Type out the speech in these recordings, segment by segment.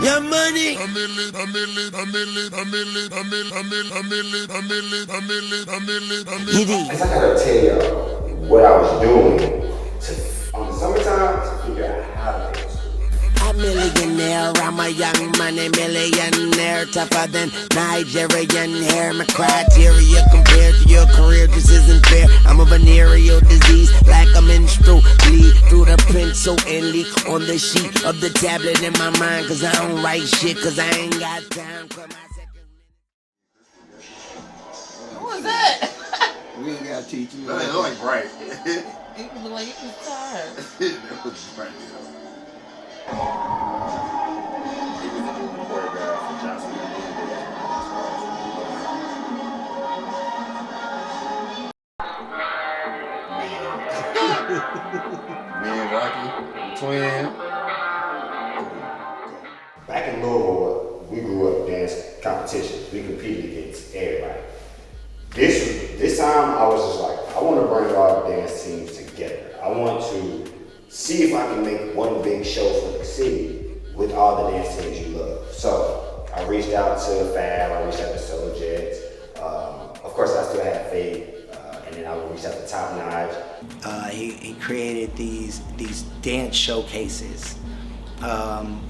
Your money. Cause I gotta tell y'all what I was doing on the summertime to figure out how to dance. A millionaire, I'm a young money millionaire, tougher than Nigerian hair. My criteria compared to your career just isn't fair. I'm a venereal disease, like a menstrual bleed through the pencil and leak on the sheet of the tablet in my mind. Cause I don't write shit, cause I ain't got time. What was that? We ain't gotta teach you. That ain't like bright. It was like it was tired. That was bright. He was the choreographer for Johnson. Me and Rocky, twin. Back in Louisville, we grew up dance competitions. We competed against everybody. This time, I was just like, I want to bring all the dance teams together. I want to see if I can make one big show for the city with all the dance teams you love. So I reached out to Fab, I reached out to Soul Jets. Of course, I still had Faith, and then I reached out to Top Knives. He created these dance showcases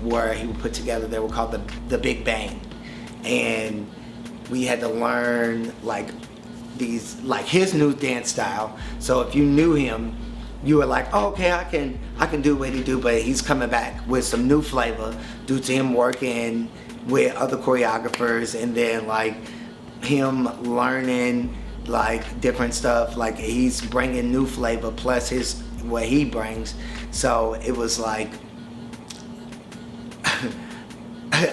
where he would put together, they were called the Big Bang. And we had to learn like his new dance style. So if you knew him, you were like, oh, okay, I can do what he do, but he's coming back with some new flavor due to him working with other choreographers, and then like him learning like different stuff. Like he's bringing new flavor plus what he brings. So it was like,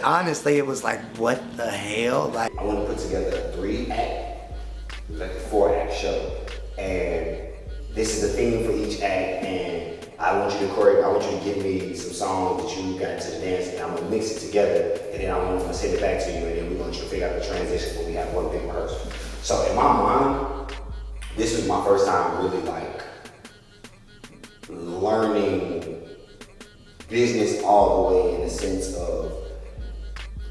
honestly, it was like, what the hell? Like, I want to put together a 3-act, like a 4-act show, and this is the theme for each act, and I want you to give me some songs that you got into the dance, and I'm gonna mix it together, and then I'm gonna send it back to you, and then we're gonna figure out the transition when we have one big rehearsal. So in my mind, this was my first time really like learning business all the way in the sense of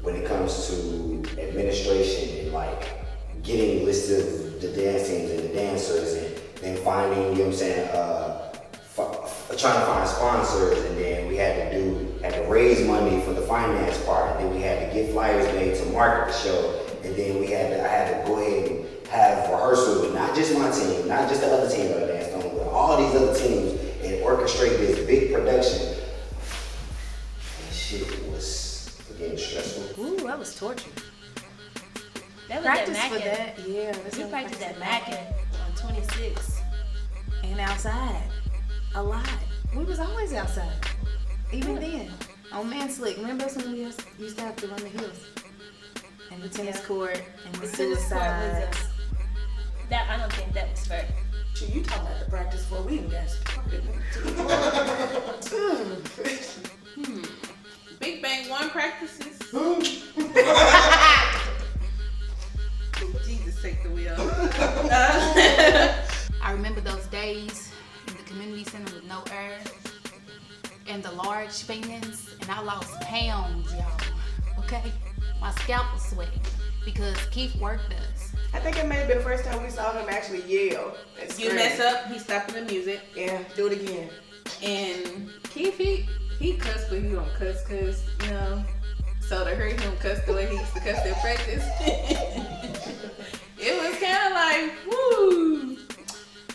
when it comes to administration and like getting lists of the dance teams and the dancers, and then finding, you know what I'm saying, trying to find sponsors, and then we had to raise money for the finance part, and then we had to get flyers made to market the show, and then I had to go ahead and have rehearsals with not just my team, not just the other team that I danced on, but all these other teams, and orchestrate this big production. And shit was getting stressful. Ooh, that was torture. That was Practice at for Mackin. that, yeah. We practiced at Mackin on 26. And outside, a lot. We was always outside, even then. On Man Slick, remember that's when we used to have to run the hills? And the tennis court, and the suicide. That, I don't think that was fair. Shit, you talking about the practice for we got started. Big Bang 1 practices. Jesus, take the wheel. I remember those days in the community center with no air and the large fans, and I lost pounds, y'all. Okay? My scalp was sweating because Keith worked us. I think it may have been the first time we saw him actually yell. You mess up, he's stopping the music. Yeah, do it again. And Keith, he cussed, but he don't cuss, cause you know. So to hear him cuss the way he used to cuss in practice, it was kind of like woo.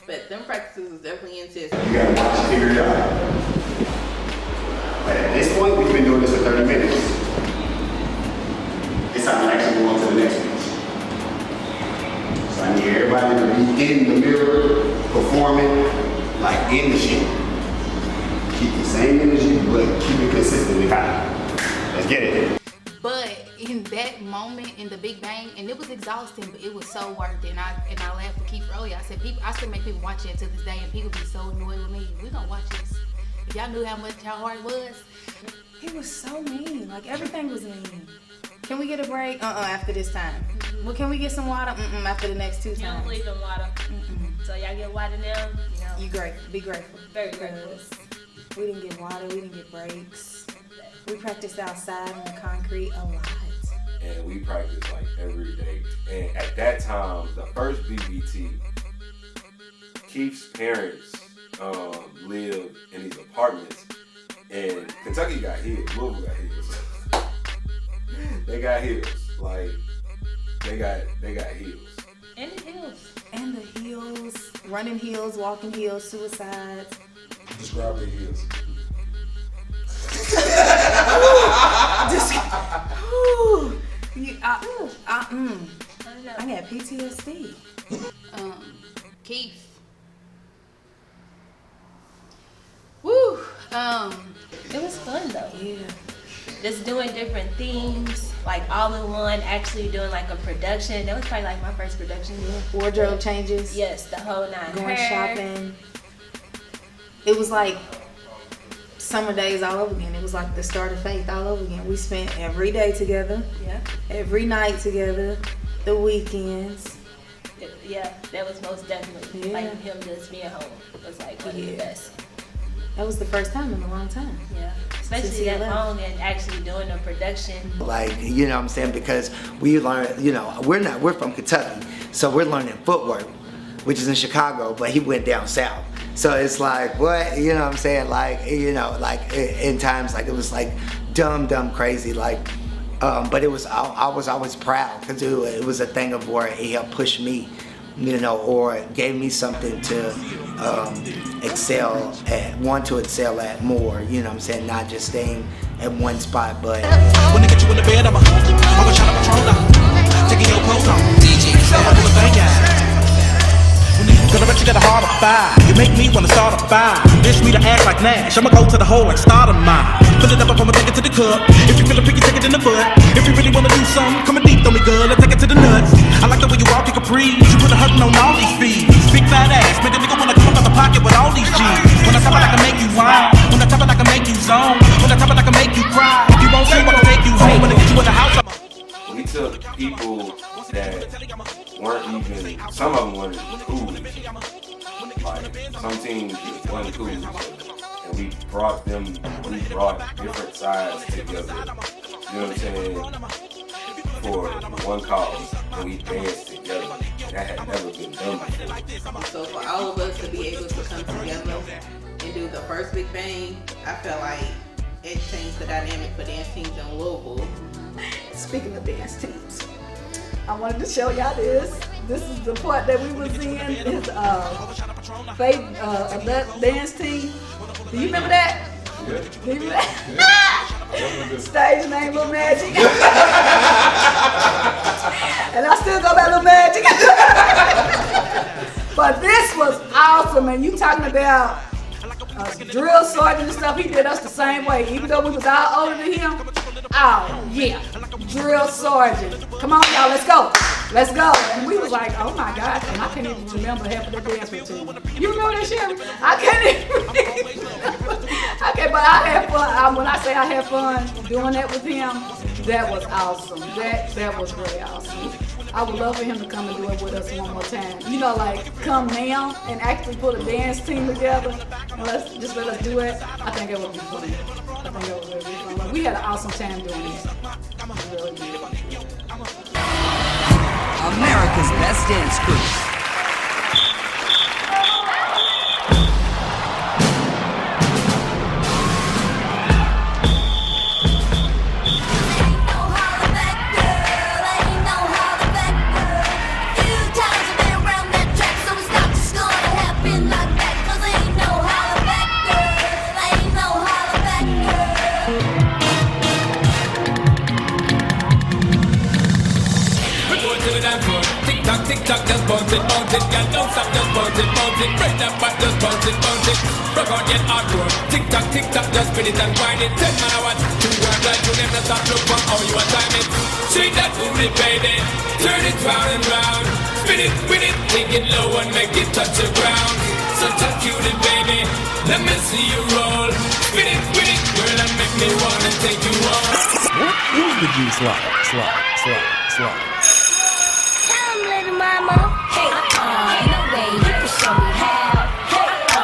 But them practices was definitely intense. You gotta watch it, figure it out. But at this point, we've been doing this for 30 minutes. It's time to actually go on to the next piece. So I need everybody to be in the mirror, performing, like in the shit. Keep the same energy, but keep it consistently high. Let's get it. But in that moment in the Big Bang, and it was exhausting, but it was so worth it. And I laughed with Keith earlier. I said, I still make people watch it to this day, and people be so annoyed with me. We gonna watch this. If y'all knew how hard it was. He was so mean. Like everything was mean. Can we get a break? After this time. Well, can we get some water? After the next 2 times. You don't believe in water. So y'all get water now, you know. You grateful. Be grateful. Very grateful. We didn't get water. We didn't get breaks. We practiced outside on the concrete a lot. And we practiced like every day. And at that time, the first BBT, Keith's parents lived in these apartments. And Kentucky got hills, Louisville got hills. They got hills. Like, they got hills. And the hills. And the hills. Running hills, walking hills, suicides. Describe the hills. I got PTSD. Keith. Woo. It was fun though. Yeah. Just doing different themes, like all in one, actually doing like a production. That was probably like my first production. Yeah. Wardrobe changes. Yes, the whole nine. Going shopping. It was like summer days all over again. It was like the start of faith all over again. We spent every day together. Yeah. Every night together. The weekends. Yeah, that was most definitely like him just being home. It was like one of the best. That was the first time in a long time. Yeah, especially that long and actually doing a production. Like, you know what I'm saying? Because we learn, you know, we're from Kentucky, so we're learning footwork, which is in Chicago, but he went down south. So it's like, what, you know what I'm saying? Like, you know, like in times, like it was like dumb crazy, like, but it was, I was always proud because it was a thing of where he helped push me, you know, or gave me something to excel at, want to excel at more, you know what I'm saying? Not just staying at one spot, but. When they get you in the bed, I'm a shot of Patron out. Taking your clothes off. DJ, I'm a little thing out. Cause I bet you got a heart of fire. You make me wanna start a fire. Dish me to act like Nash. I'ma go to the hole like start of mine. Fill it up before I take it to the cup. If you feel it picky, take it in the foot. If you really wanna do something, come and deep, throw me good. Let's take it to the nuts. I like the way you walk, you capri. You put a hurtin' on all these feet. Big fat ass, make a nigga wanna come up out the pocket with all these G's. When I top it, I can make you whine. When I top it, I can make you zone. When I top it, I can make you cry. If you won't see, I can take you home. When I get you in the house, We took people that weren't even, some of them weren't even cool. Like, some teams just weren't cool. And we brought different sides together. You know what I'm saying? For one cause. And we danced together. That had never been done before. So for all of us to be able to come together and do the first big bang, I felt like it changed the dynamic for dance teams in Louisville. Speaking of dance teams, I wanted to show y'all this. This is the part that we was in. His favorite dance team. Do you remember that? Yeah. Do you remember that? Stage name Lil Magic. And I still go by Lil Magic. But this was awesome. And you talking about drill sergeant and stuff, he did us the same way. Even though we was all older than him. Oh, yeah. Drill sergeant. Come on, y'all, let's go. Let's go. And we was like, oh my God. And I can't even remember half of the dance routine. You remember that shit? I can't even remember. Okay, but I had fun. When I say I had fun doing that with him, that was awesome. That was really awesome. I would love for him to come and do it with us one more time. You know, like come now and actually put a dance team together and let us do it. I think it would be fun. I think it would really be fun. Like, we had an awesome time doing this. We really did. America's Best Dance Crew. Tick-tock, just bounce it, girl, don't stop, just bounce it, break that back, just bounce it, rock out, get hardcore, tick-tock, just spin it and grind it, 10 man I watch, 2 work like you never stop, look for how you are time it, shake that booty, baby, turn it round and round, spin it, win it, take it low and make it touch the ground, such a cutie, baby, let me see you roll, spin it, win it, girl, and make me wanna take you home. What is the G-Slide? Mama. Hey, no way, you can show me how. Hey,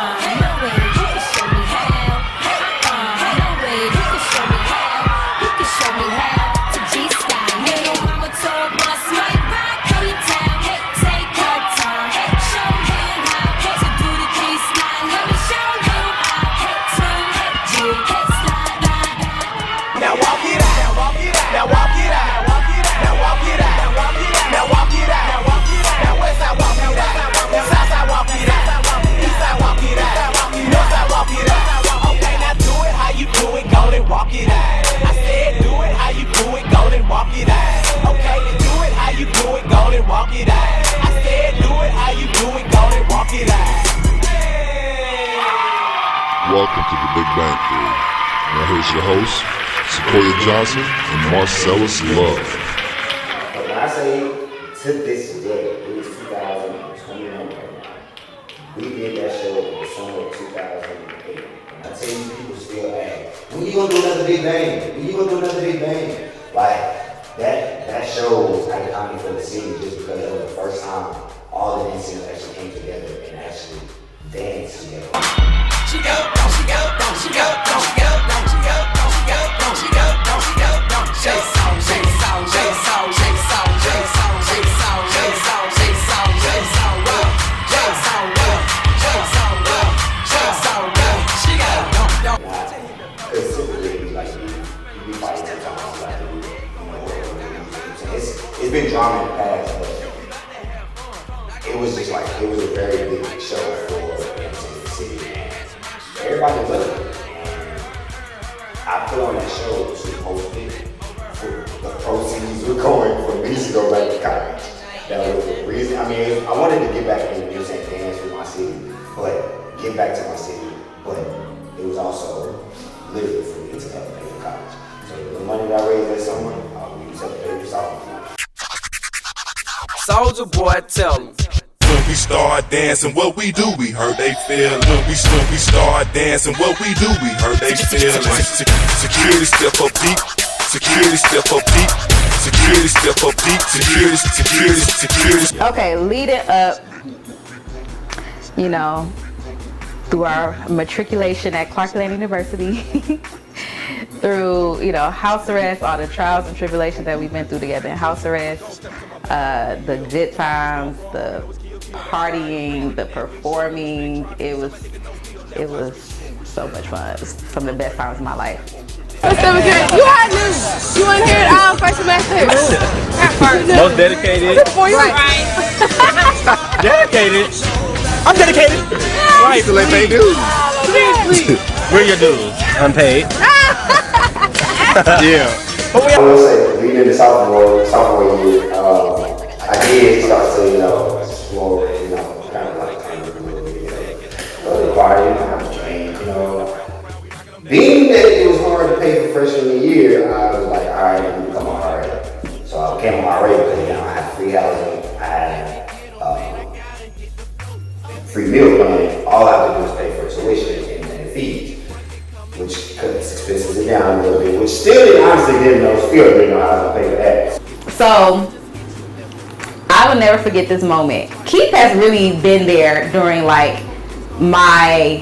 welcome to the Big Bang Theory. Now here's your hosts, Sequoia Johnson and Marcellus Love. But when I say to this day, it was 2021 right now. We did that show in the summer of 2008. And I tell you, people still ask, when you gonna do another Big Bang? When you gonna do another Big Bang? Like, that show was iconic for the city just because it was the first time all the dancers actually came together and actually danced together. She go, don't she go, don't she go, don't she go, don't she go, don't she go, don't she go, don't she go, don't she go. Shake song, shake song, shake song, shake song, shake song, shake song, shake song, shake song, shake song, shake song, shake song, shake song, she go, don't. Because typically, like, you be fighting sometimes, like, it's been drama in the past, but it was just like, it was a very big show for the city, and everybody loved it. And I put on that show to host it. The proceeds were going for me to go back to college. That was the reason. I mean, I wanted to get back into music and dance with my city, but get back to my city. But it was also literally for me to help pay for college. So the money that I raised that summer, I would use that to pay for sophomore. Soldier Boy, tell them. When we start dancing, what we do, we hurt they feelin'. When we start dancing, what we do, we hurt they feelin'. Security step up deep. Security step up deep. Security step up deep. Security. Okay, lead it up, you know, through our matriculation at Clarkland University, through, you know, house arrest, all the trials and tribulations that we've been through together in house arrest, the good times, the partying, the performing. It was so much fun. It was some of the best times of my life. What's up, okay? You had news. You ain't here at all first semester. Most dedicated. Right. Dedicated. I'm dedicated. Right. To let they do. Where your dues? Unpaid. Yeah. I will say, leading into sophomore year, I did start to, you know, explore, you know, kind of like partying, you know. Being that it was hard to pay for freshman year, I was like, all right, I'm gonna become an RA. So I became an RA because, you know, I had free housing, I had free meal plan. All I had to do was pay for tuition and fees, which cut expenses down a little bit, which still didn't know how to pay for that. So I will never forget this moment. Keith has really been there during like my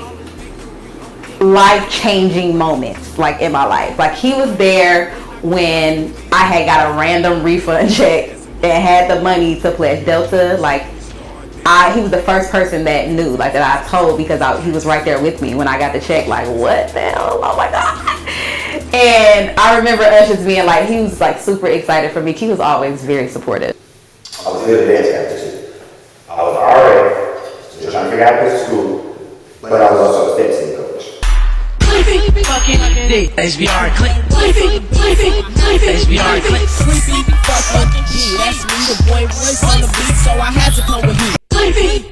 life-changing moments, like in my life. Like he was there when I had got a random refund check and had the money to pledge Delta. Like he was the first person that knew, like that I told, because he was right there with me when I got the check. Like, what the hell? Oh my God. And I remember us just being like, he was like super excited for me. He was always very supportive. I was good at dance practice. I was RA, just trying to figure out how to go to school, but I was also a step team coach. Sleepy, fucking dick. HBR click. HBR click. Sleepy, fucking G. That's me, the boy Royce on the beat, so I had to come with heat. Sleepy,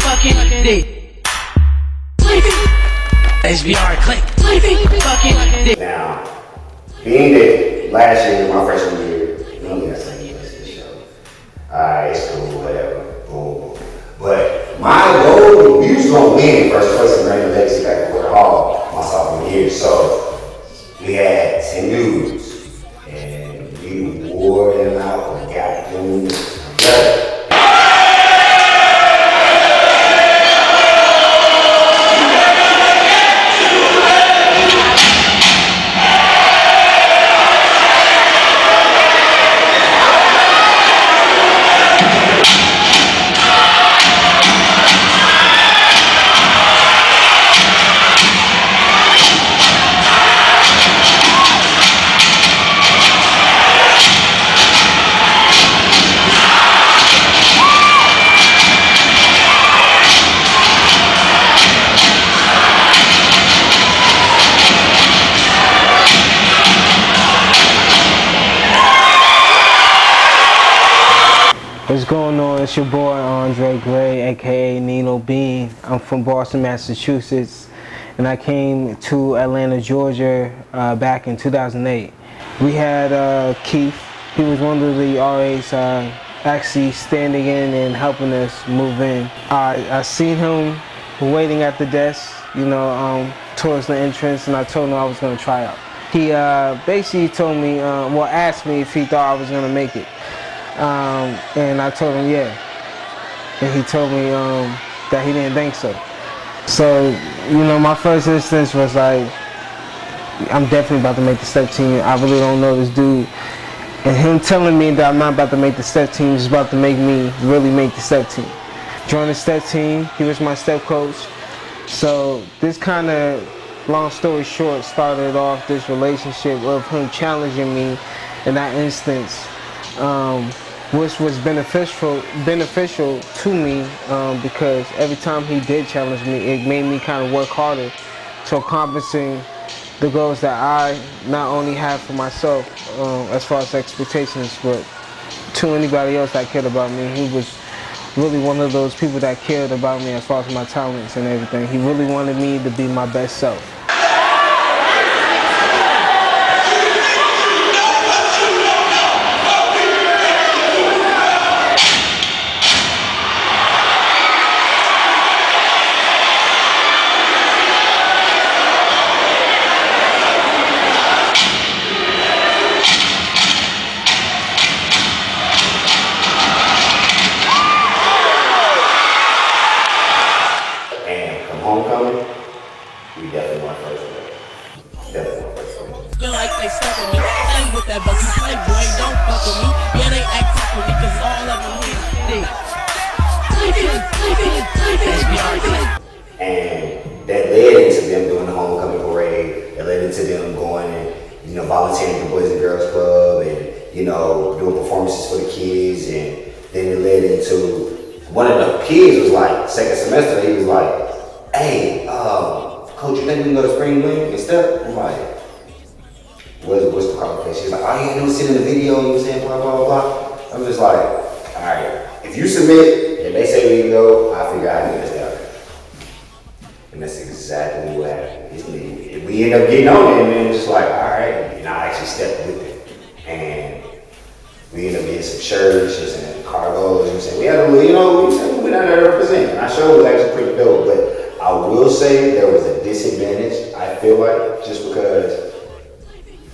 fucking dick. HBR click. Fucking dick. Now, being that last year, my freshman year, you know, we got saying this show. Alright, it's cool, whatever. Boom. But my goal, we was gonna win first place in Raymond Legacy back at Fort Hall my sophomore year. So we had 10 dudes, and we wore them out and got them together. What's going on? It's your boy Andre Gray, aka Nino Bean. I'm from Boston, Massachusetts, and I came to Atlanta, Georgia back in 2008. We had Keith. He was one of the RAs actually standing in and helping us move in. I seen him waiting at the desk, towards the entrance, and I told him I was going to try out. He basically told me, asked me if he thought I was going to make it. And I told him yeah. And he told me that he didn't think so. So, my first instance was like, I'm definitely about to make the step team. I really don't know this dude. And him telling me that I'm not about to make the step team is about to make me really make the step team. Joined the step team, he was my step coach. So this kind of, long story short, started off this relationship of him challenging me in that instance, which was beneficial to me because every time he did challenge me, it made me kind of work harder to accomplishing the goals that I not only have for myself as far as expectations, but to anybody else that cared about me. He was really one of those people that cared about me as far as my talents and everything. He really wanted me to be my best self. Homecoming, we definitely won first place. Definitely won first place. Feel like they stuck with me. Play with that, but you play, boy, don't fuck with me. Yeah, they act tough with me, cause all of them here. And that led into them doing the homecoming parade. It led into them going and, volunteering for Boys and Girls Club and, doing performances for the kids. And then it led into one of the kids was like, second semester, he was like, hey, coach, you think we can go to Spring Bling and stuff? I'm like, what's the qualification? She's like, oh yeah, don't sit in the video, you saying blah, blah, blah. I'm just like, all right, if you submit and they say we can go, I'll figure out how to get us down there. And that's exactly what happened. We end up getting on it and then just like, all right, and I actually stepped with it. And we ended up getting some shirts and cargos, we had a little, we went out there to represent. And our show was actually pretty dope, but I will say there was a disadvantage, I feel like, just because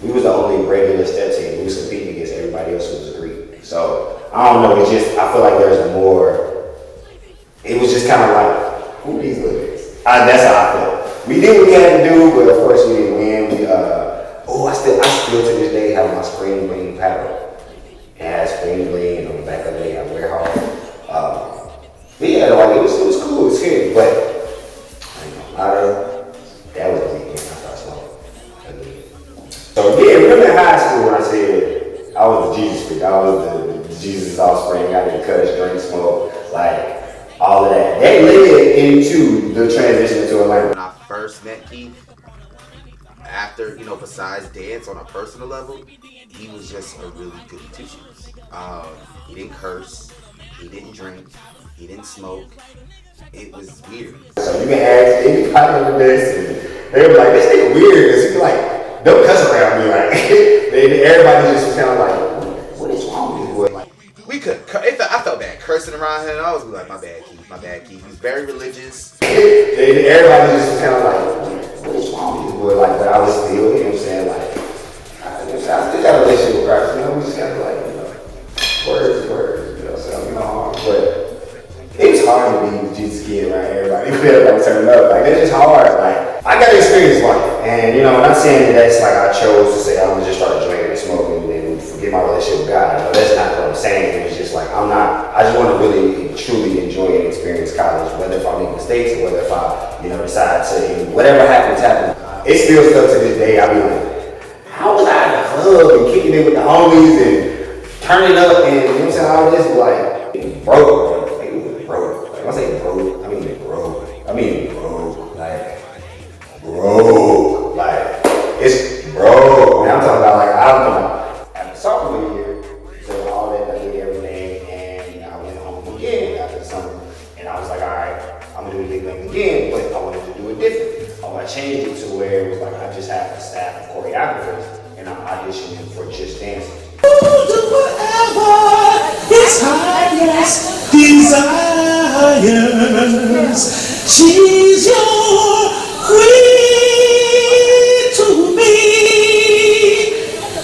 we was the only regular step team. We was competing against everybody else who was Greek. So, I don't know, I feel like there's more, it was just kind of like, who these niggas? That's how I felt. We did what we had to do, but of course we didn't win. I still to this day have my Spring Bling paddle. It has Spring Bling, and on the back of it, I have warehouse. But yeah, it was cool, it was scary, but that was the weekend I started smoking. So yeah, remember in high school when I said I was the Jesus freak, I was the Jesus offspring, I didn't cuss, drink, smoke, like all of that. That led into the transition to Atlanta. When I first met Keith, after, besides dance on a personal level, he was just a really good teacher. He didn't curse, he didn't drink, he didn't smoke. It was weird. So you can ask anybody with this, and they were like, this nigga weird, because he be like, don't cuss around me, like, everybody just was kind of like, what is wrong with this boy? Like, I felt bad cursing around him, and I was like, my bad, Keith. He's very religious. Everybody just was kind of like, what is wrong with this boy? Like, but I was still, you know what I'm saying, like, I still got a relationship with Christ, we just kind of like, words, so, hard, but it was hard to be with Jesus kid around everybody. Everybody turning up. Like, that's just hard. Like, I got to experience life. And, I'm not saying that that's like I chose to say I'm going to just start drinking and smoking and forget my relationship with God. No, that's not what I'm saying. It's just like, I just want to really, truly enjoy and experience college, whether if I make mistakes or whether if I, decide to, whatever happens. It still stuck to this day. I be like, how was I at the club and kicking it with the homies and turning up and, I was just like, broke. When I say broke, I mean broke. Like, it's broke. Man, I'm talking about, after sophomore year, so all that, I did everything, and I went home again after the summer to do the big bang again, but I wanted to do it different. I changed it to where it was like I just have a staff of choreographers and I'm auditioning for just dancing. Do whatever his highest desires. She's your queen to me,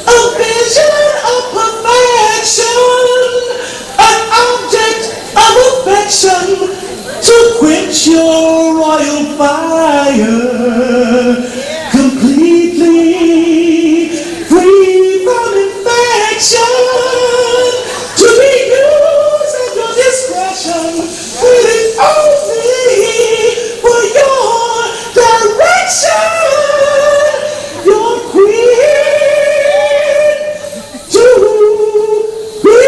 a vision of perfection, an object of affection to quench your royal fire completely. Free from infection, to be used at your discretion, waiting only for your direction. Your queen to be.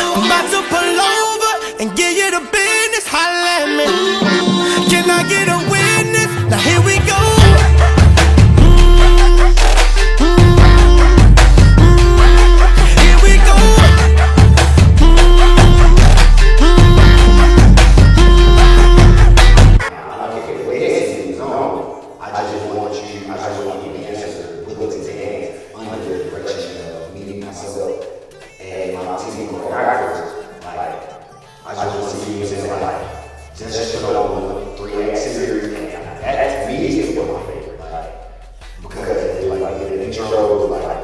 I'm about to pull over and give you the business, holla at me. Can I get a witness? Now here we go. Here we go. I just want you to answer with his hands under the direction of me, myself, and my team choreographers. Like, I just want to see you saying like, just show on 3X series, and that to me is one of my favorite. Like, because like the intro, like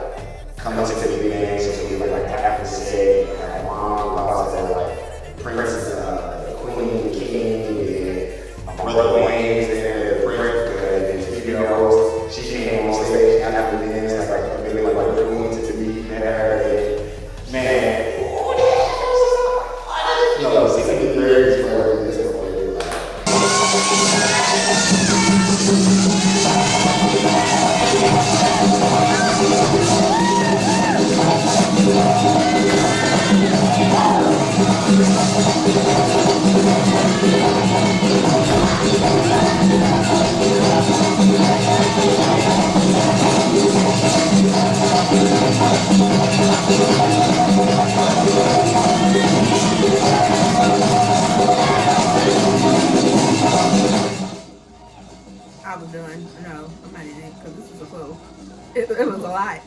coming to the beginning, so we like have to say, like mom, like Prince, the Queen, the King, and my brother Wayne's there. She came on stage after the dance, like really wanted to be there. Man, no, it's like the lyrics for this. I was done. No, I'm not in because this was a clue. It was a lot.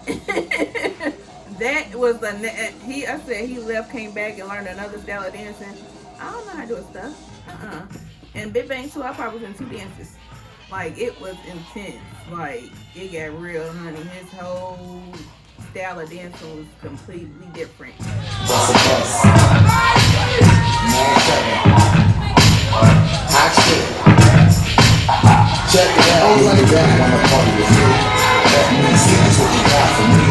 That was the I said he left, came back, and learned another style of dancing. I don't know how to do stuff. And Big Bang 2, I probably was in 2 dances. Like, it was intense. Like, it got real, honey. His whole style of dancing was completely different. Check it out, when you're back on the party with me. That means that's what you got for me.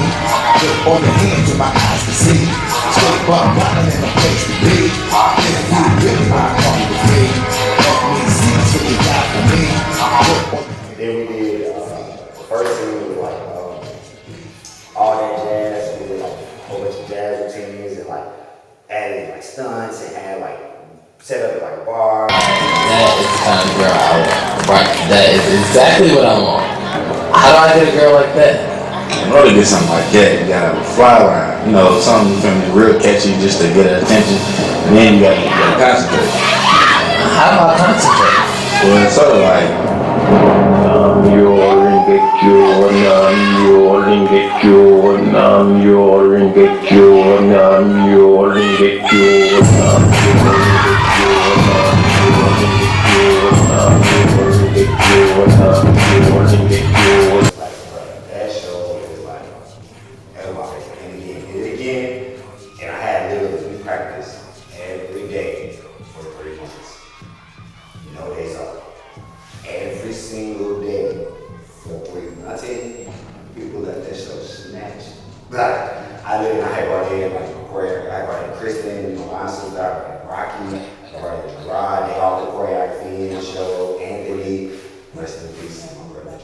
Put all the hands in my eyes to see. Straight buck bottom in the place to be. If you really want to party with me, that means that's what you got for me. And then we did, the first thing was like, all that jazz. We did like a whole bunch of jazz routines and like added like stunts and had like set up like a bar. That is the kind of girl I want. Right, that is exactly what I want. How do I get a girl like that? In order to get something like that, you gotta have a fly line. You know, something you can be real catchy just to get her attention. And then you gotta concentrate. How do I concentrate? Well, it's sort of like that show is like, that was my favorite. And again, and I had literally practice every day for 3 months. No days off. Every single day for 3 months. I tell you, people let that show snatch. But I had brought in like choreography. I brought in Kristen, my sister, I brought in Rocky, I brought in Rod, they all the choreography in the show, Anthony, rest in peace, my brother.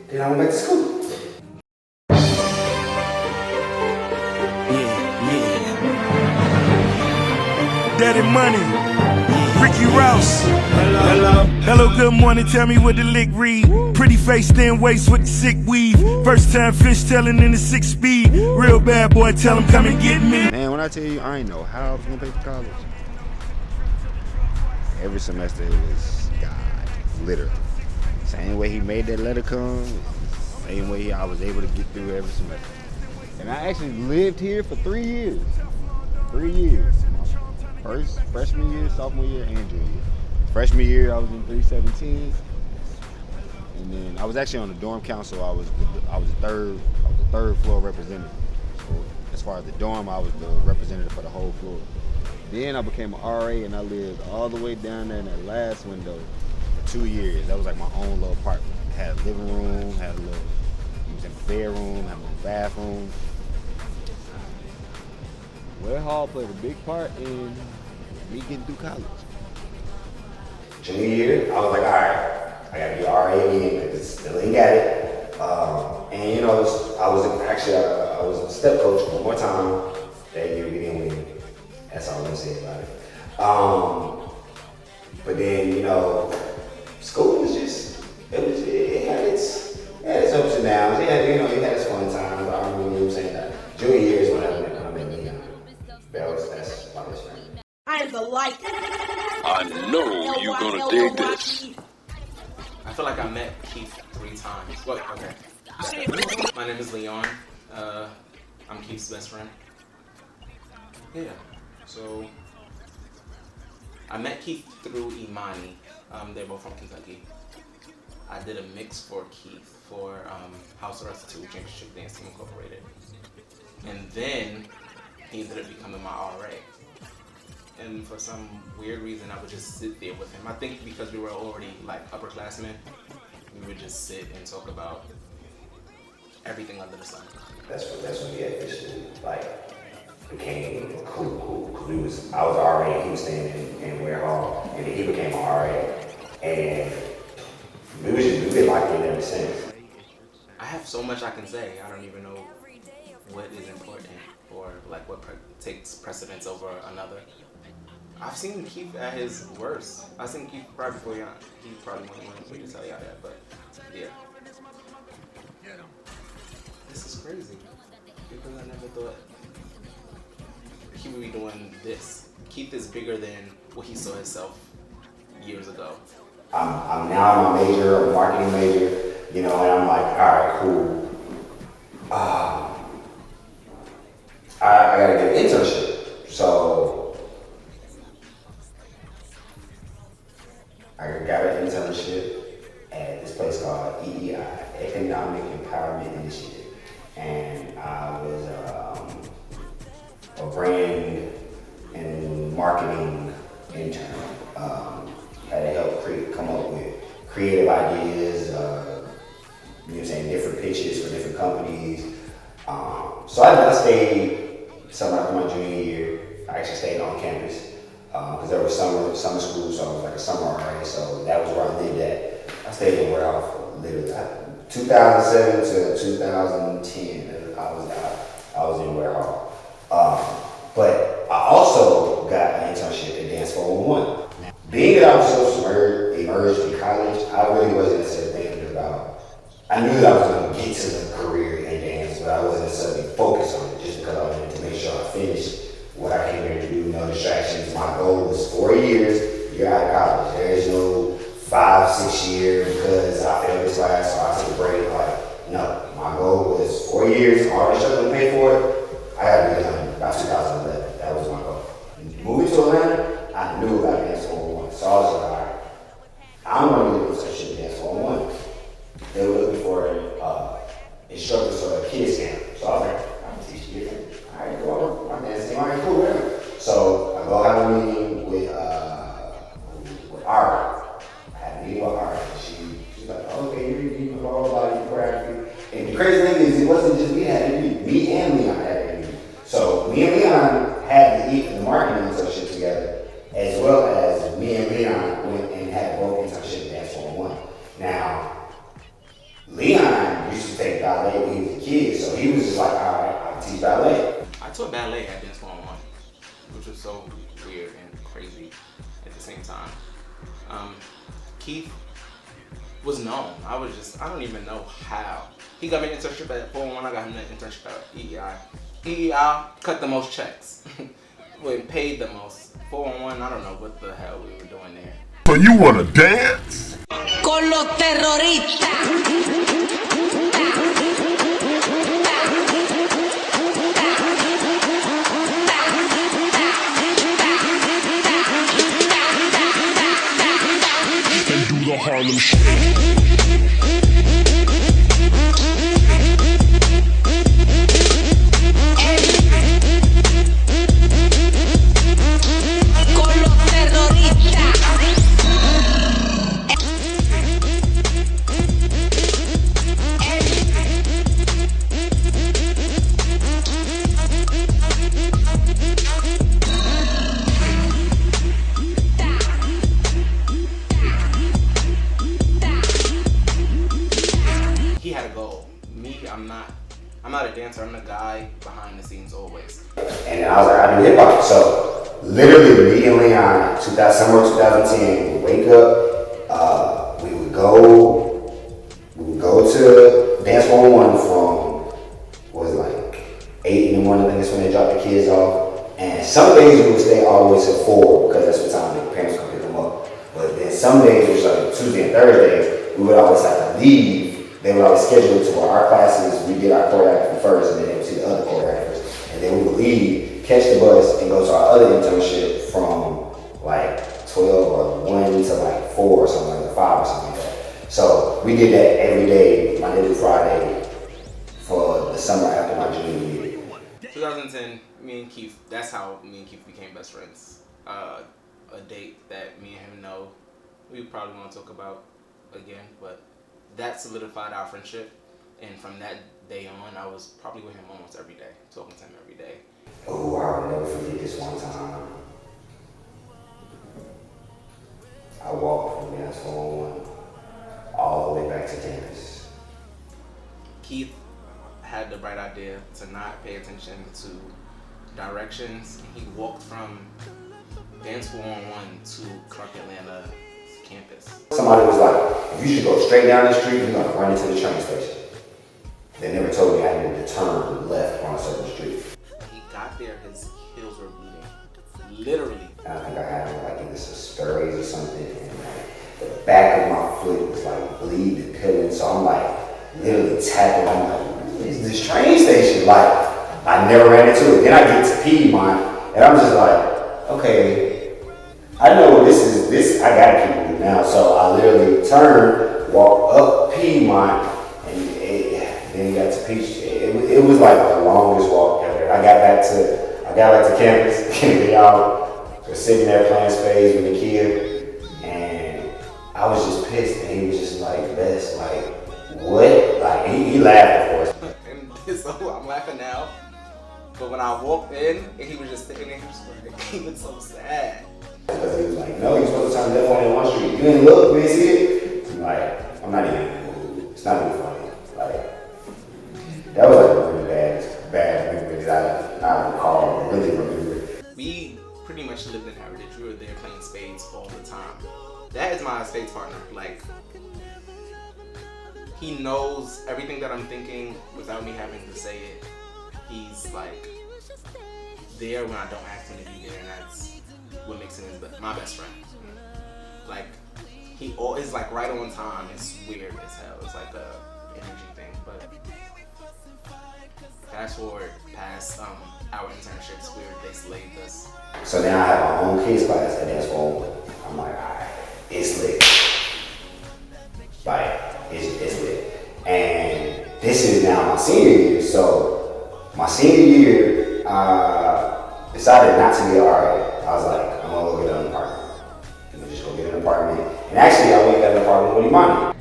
Then I went back to school. Daddy Money, Ricky Rouse. Hello, good morning. Tell me what the lick read. Pretty face, thin waist with the sick weave. First time fish telling in the 6-speed. Real bad boy, tell him come and get me. Man, when I tell you, I ain't know how I was gonna pay for college. Every semester it was God, literally. Same way he made that letter come, same way I was able to get through every semester. And I actually lived here for 3 years. 3 years. First freshman year, sophomore year, and junior year. Freshman year, I was in 317, and then I was actually on the dorm council. I was the third floor representative. So as far as the dorm, I was the representative for the whole floor. Then I became an RA, and I lived all the way down there in that last window for 2 years. That was like my own little apartment. Had a living room, had a little, it was in the bedroom, had a little bathroom. Ware Hall played a big part in me getting through college. Junior year, I was like, all right, I gotta be RA again because still ain't got it. And you know, I was a step coach one more time that year. We didn't win. That's all I'm gonna say about it. But then, you know, school was just, it had its ups and downs. It had its fun times. I remember you saying that junior year is when I met Leon. That's my best friend. I am the light. I know you're gonna dig this. I feel like I met Keith 3 times. What? Okay. My name is Leon. I'm Keith's best friend. Yeah. So I met Keith through Imani. They're both from Kentucky. I did a mix for Keith for House Arrest 2 Championship Dance Team Incorporated. And then he ended up becoming my RA. And for some weird reason, I would just sit there with him. I think because we were already like upperclassmen, we would just sit and talk about everything under the sun. That's when we officially became cool. I was RA and he was staying in Ware Hall, and then he became an RA, and we've been locked in ever since. I have so much I can say. I don't even know what is important or like what takes precedence over another. I've seen Keith at his worst. I've seen Keith probably before y'all. He probably wouldn't want me to tell y'all that, but yeah. This is crazy because I never thought he would be doing this. Keith is bigger than what he saw himself years ago. I'm now in my major, a marketing major, you know, and I'm like, all right, cool. I gotta get an internship. So I got an internship at this place called EEI, Economic Empowerment Initiative. And I was a brand and marketing intern. Had to help come up with creative ideas, you know what I'm saying, different pitches for different companies. So I stayed summer after my junior year. I actually stayed on campus because there was summer school, so I was like a summer RA, so that was where I lived at. I stayed in Ware Hall for literally 2007 to 2010. I was in Ware Hall. But I also got an internship at Dance 411. Being that I was so immersed in college, I really wasn't necessarily thinking about, I knew that I was going to get to the career in dance, but I wasn't necessarily focused on it just because I wanted to make sure I finished what I came here to do, no distractions. My goal was 4 years, you're out of college. There is no 5-6 year because I failed this class or I took a break. Like, no, my goal was 4 years, all the instructor to pay for it, I got to be done by 2011. That was my goal. Moving to Atlanta, I knew about Dance 411. So I was like, all right, I'm going to get some shit in Dance 411. They were looking for instructors for a kids camp. So I was like, I'm going to teach you. All right, go on. My dance team, all right, cool, whatever. So I go have a meeting with Ari. I had a meeting with Ari. She's like, okay, you know all about your choreography. And the crazy thing is, it wasn't just me that had an interview. Me and Leon had an interview. So me and Leon had the marketing internship together, as well as me and Leon went and had both internship at Dance 411. Now, Leon take ballet when he was a kid, so he was just like, all right, I can teach ballet. I taught ballet at Dance 101, which was so weird and crazy at the same time. Keith was known. I don't even know how. He got me an internship at 401, I got him an internship at EEI. EEI cut the most checks. We paid the most. 401, I don't know what the hell we were doing there. So you wanna dance? Con los terroristas. And do the Harlem Shake. He had a goal. Me, I'm not a dancer. I'm the guy behind the scenes always. And then I was like, I do hip hop. So literally, me and Leon, summer 2010, we would wake up. We would go to Dance 101 from what was it, like 8 in the morning. I think that's when they dropped the kids off. And some days we would stay all the way till 4 because that's what time the parents could pick them up. But then some days, which was like Tuesday and Thursday, we would always have to leave. They would always schedule it to where our classes, we did our choreography first, and then they would see the other choreographers. And then we would leave, catch the bus, and go to our other internship from like 12 or 1 to like 4 or something like 5 or something like that. So we did that every day, Monday through Friday, for the summer after my junior year. 2010, me and Keith, that's how me and Keith became best friends. A date that me and him know we probably won't talk about again, but that solidified our friendship. And from that day on, I was probably with him almost every day, talking to him every day. Oh, I'll never forget this one time. I walked from Dance 101 all the way back to campus. Keith had the bright idea to not pay attention to directions. He walked from Dance 101 to Clark Atlanta campus. Somebody was like, you should go straight down the street, you're gonna run into the train station. They never told me I needed to turn left on a certain street. He got there, his heels were bleeding. Literally. And I think I had like either some scurries or something, and like the back of my foot was like bleeding, peeling. So I'm like literally tapping. I'm like, what is this train station? Like, I never ran into it. Then I get to Piedmont, and I'm just like, okay, I know this is this. I gotta keep moving now. So I literally turned, walked up Piedmont, and then we got to Peach. It was like the longest walk ever. I got back to campus, and we all were sitting there playing spades with the kid, and I was just pissed, and he was just like, "Best, like, what?" Like he laughed, of course. And so I'm laughing now, but when I walked in, and he was just sitting there, he was so sad. Because he was like, "No, you're supposed to turn left on one street. You didn't look, you didn't see it." I'm like, I'm not even. It's not even funny. Like, that was like a really bad memory that I recall, really remember. We pretty much lived in Heritage. We were there playing spades all the time. That is my spades partner. Like, he knows everything that I'm thinking without me having to say it. He's like there when I don't ask him to be there, and that's what makes him my best friend. Like, he always like right on time. It's weird as hell. It's like a energy thing, but fast forward past our internships where they slaved us. So now I have my own kids class at Dance 101. I'm like, alright, it's lit. Like, it's lit. And this is now my senior year. So my senior year, I decided not to be an RA. I was like, I'm gonna go get an apartment. I'm gonna just go get an apartment. And actually, I went and got an apartment with Imani.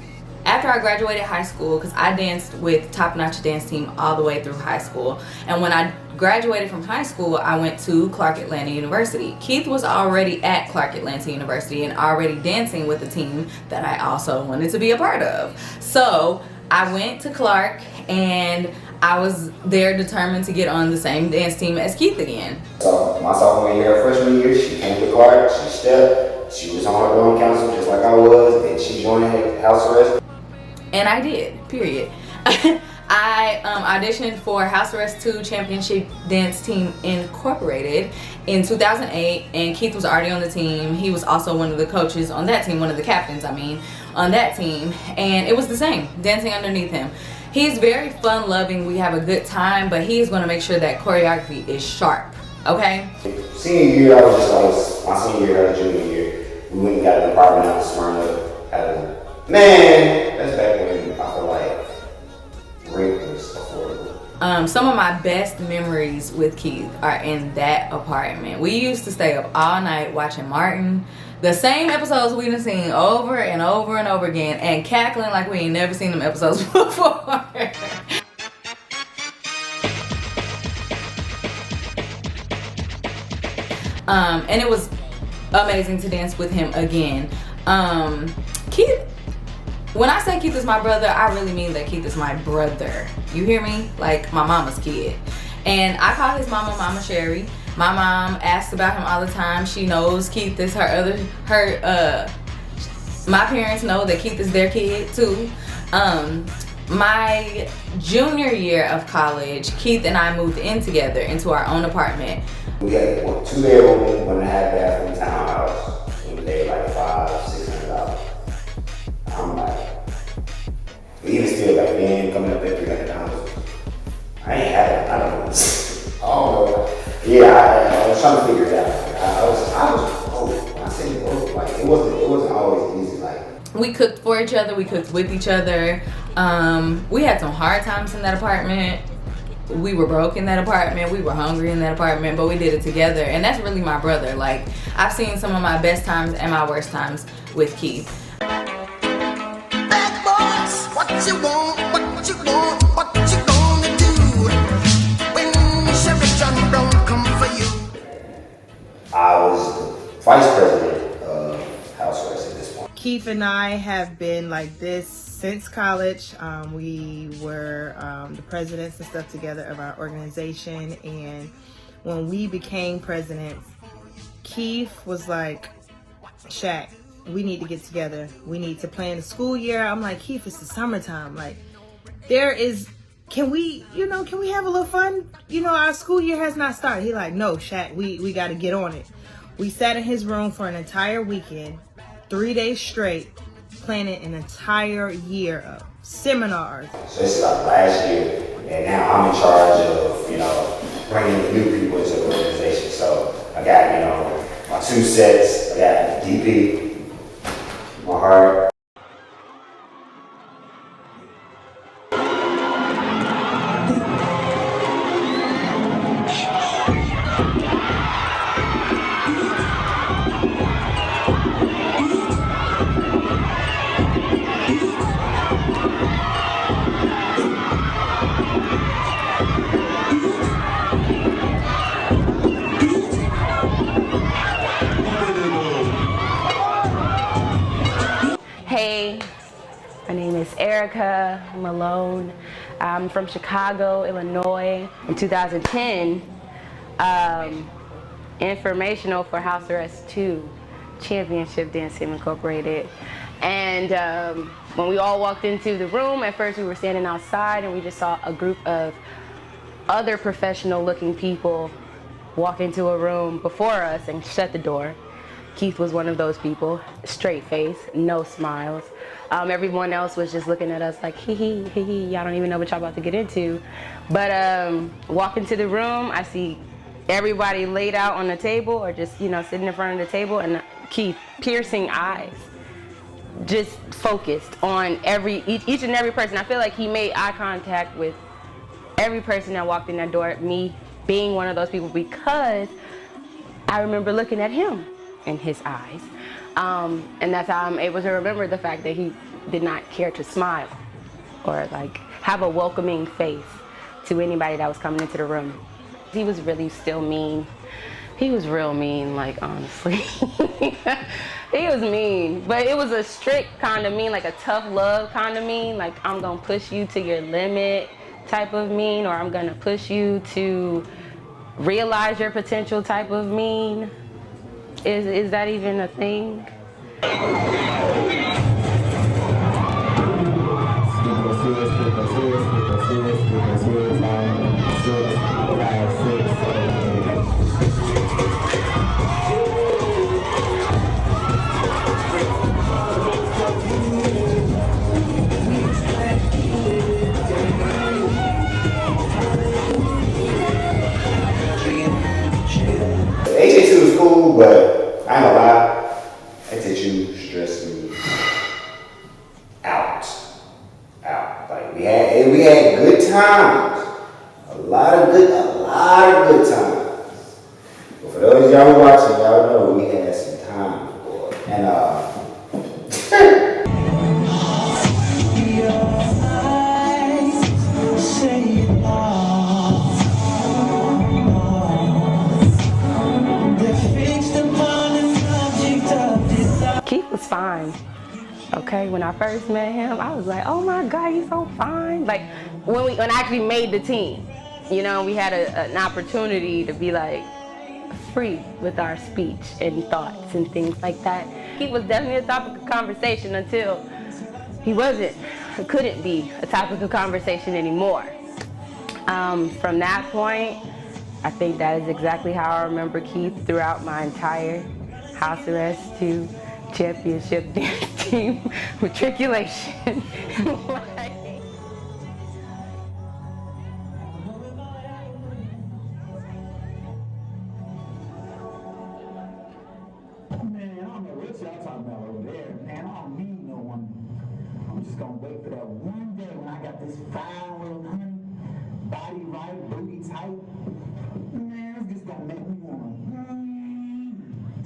After I graduated high school, because I danced with Top Notch Dance Team all the way through high school, and when I graduated from high school, I went to Clark Atlanta University. Keith was already at Clark Atlanta University and already dancing with a team that I also wanted to be a part of. So I went to Clark, and I was there determined to get on the same dance team as Keith again. So my sophomore year, her freshman year, she came to Clark, she stepped, she was on her dorm council just like I was, and she joined house arrest. And I did, period. I auditioned for House Arrest 2 Championship Dance Team Incorporated in 2008, and Keith was already on the team. He was also one of the coaches on that team, one of the captains, on that team, and it was the same, dancing underneath him. He's very fun-loving, we have a good time, but he's gonna make sure that choreography is sharp, okay? Senior year, my senior year, junior year, we went and got an apartment out in Smyrna. Man, that's back when I feel like rent was affordable. Some of my best memories with Keith are in that apartment. We used to stay up all night watching Martin, the same episodes we done seen over and over and over again, and cackling like we ain't never seen them episodes before. And it was amazing to dance with him again. Keith, when I say Keith is my brother, I really mean that Keith is my brother. You hear me? Like my mama's kid. And I call his mama Mama Sherry. My mom asks about him all the time. She knows Keith is my parents know that Keith is their kid too. My junior year of college, Keith and I moved in together into our own apartment. We had 2 bedroom, 1.5 bathroom townhouse. We paid like $500-600. I'm like, even still back then, coming up at $300. I ain't had it. I don't know. Yeah, I was trying to figure it out. I was broke. When I say broke, like it wasn't always easy. Like we cooked for each other. We cooked with each other. We had some hard times in that apartment. We were broke in that apartment. We were hungry in that apartment, but we did it together. And that's really my brother. Like I've seen some of my best times and my worst times with Keith. Bad boys, what you want, what you want, what you gonna do when Chevy John Brown come for you? I was the vice president of House Arrest at this point. Keith and I have been like this since college. We were the presidents and stuff together of our organization, and when we became presidents, Keith was like, Shaq, we need to get together. We need to plan the school year. I'm like, Keith, it's the summertime. Like, can we have a little fun? Our school year has not started. He like, no, Shaq, we got to get on it. We sat in his room for an entire weekend, 3 days straight, planning an entire year of seminars. So this is like last year, and now I'm in charge of, bringing new people into the organization. So I got, my 2 sets. I got DP, my heart. Hey, my name is Erica Malone. I'm from Chicago, Illinois. In 2010, informational for House Arrest 2 Championship Dance Team Incorporated. And when we all walked into the room, at first we were standing outside and we just saw a group of other professional looking people walk into a room before us and shut the door. Keith was one of those people, straight face, no smiles. Everyone else was just looking at us like, hee hee, hee hee, y'all don't even know what y'all about to get into. But walk into the room, I see everybody laid out on the table or just, sitting in front of the table, and Keith, piercing eyes, just focused on each and every person. I feel like he made eye contact with every person that walked in that door, me being one of those people, because I remember looking at him in his eyes. And that's how I'm able to remember the fact that he did not care to smile or have a welcoming face to anybody that was coming into the room. He was really still mean He was real mean, like, honestly. He was mean, but it was a strict kind of mean, like a tough love kind of mean, like I'm gonna push you to your limit type of mean, or I'm gonna push you to realize your potential type of mean. Is that even a thing? HA2 was cool, but I ain't gonna lie, HA2 stressed me out. Like we had good times. A lot of good times. But for those of y'all who watching, y'all know we had some time, boy. And Keith was fine. Okay, when I first met him, I was like, oh my God, he's so fine. Like, when I actually made the team, you know, we had an opportunity to be like free with our speech and thoughts and things like that. He was definitely a topic of conversation until he couldn't be a topic of conversation anymore. From that point, I think that is exactly how I remember Keith throughout my entire House Arrest 2 championship dance team matriculation. Man, I don't know what y'all talking about over there. Man, I don't need no one. I'm just gonna wait for that one day when I got this fine little honey, body right, booty tight. Man, it's just gonna make me wanna.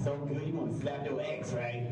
So good, you wanna slap your ex, right?